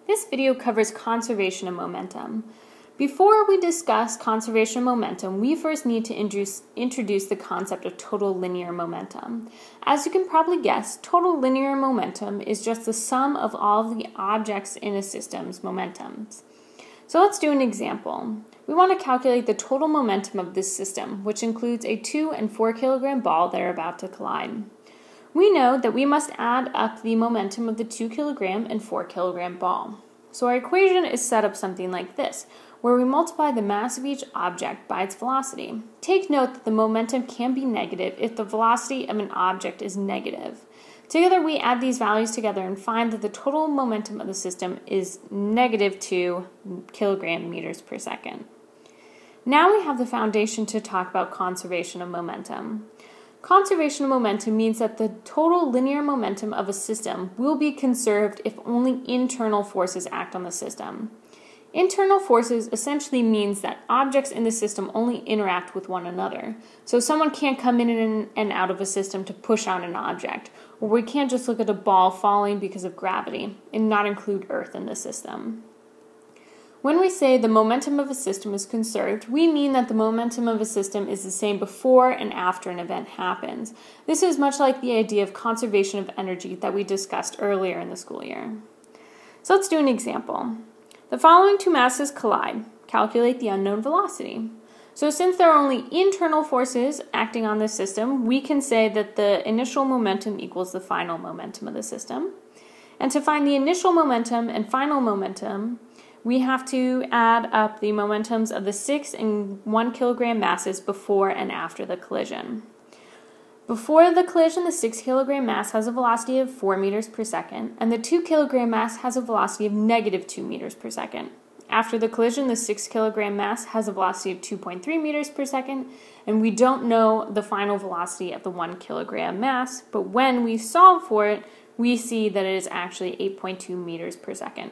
This video covers conservation of momentum. Before we discuss conservation of momentum, we first need to introduce the concept of total linear momentum. As you can probably guess, total linear momentum is just the sum of all of the objects in a system's momentums. So let's do an example. We want to calculate the total momentum of this system, which includes a 2 and 4 kilogram ball that are about to collide. We know that we must add up the momentum of the 2 kilogram and 4 kilogram ball. So our equation is set up something like this, where we multiply the mass of each object by its velocity. Take note that the momentum can be negative if the velocity of an object is negative. Together we add these values together and find that the total momentum of the system is negative 2 kilogram meters per second. Now we have the foundation to talk about conservation of momentum. Conservation of momentum means that the total linear momentum of a system will be conserved if only internal forces act on the system. Internal forces essentially means that objects in the system only interact with one another. So someone can't come in and out of a system to push on an object, or we can't just look at a ball falling because of gravity and not include Earth in the system. When we say the momentum of a system is conserved, we mean that the momentum of a system is the same before and after an event happens. This is much like the idea of conservation of energy that we discussed earlier in the school year. So let's do an example. The following two masses collide. Calculate the unknown velocity. So since there are only internal forces acting on this system, we can say that the initial momentum equals the final momentum of the system. And to find the initial momentum and final momentum, we have to add up the momentums of the 6 and 1 kilogram masses before and after the collision. Before the collision, the 6 kilogram mass has a velocity of 4 meters per second, and the 2 kilogram mass has a velocity of negative 2 meters per second. After the collision, the 6 kilogram mass has a velocity of 2.3 meters per second, and we don't know the final velocity of the 1 kilogram mass, but when we solve for it, we see that it is actually 8.2 meters per second.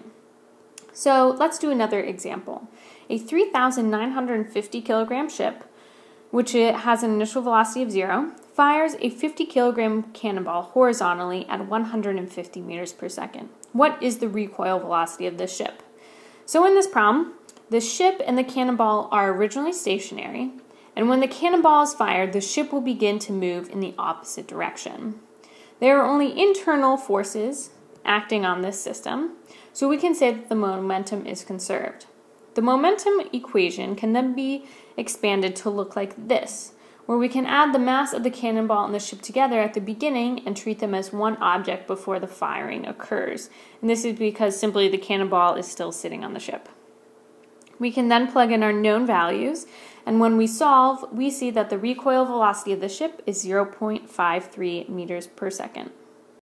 So let's do another example. A 3,950 kilogram ship, which has an initial velocity of 0, fires a 50 kilogram cannonball horizontally at 150 meters per second. What is the recoil velocity of this ship? So in this problem, the ship and the cannonball are originally stationary, and when the cannonball is fired, the ship will begin to move in the opposite direction. There are only internal forces acting on this system, so we can say that the momentum is conserved. The momentum equation can then be expanded to look like this, where we can add the mass of the cannonball and the ship together at the beginning and treat them as one object before the firing occurs. And this is because simply the cannonball is still sitting on the ship. We can then plug in our known values, and when we solve, we see that the recoil velocity of the ship is 0.53 meters per second.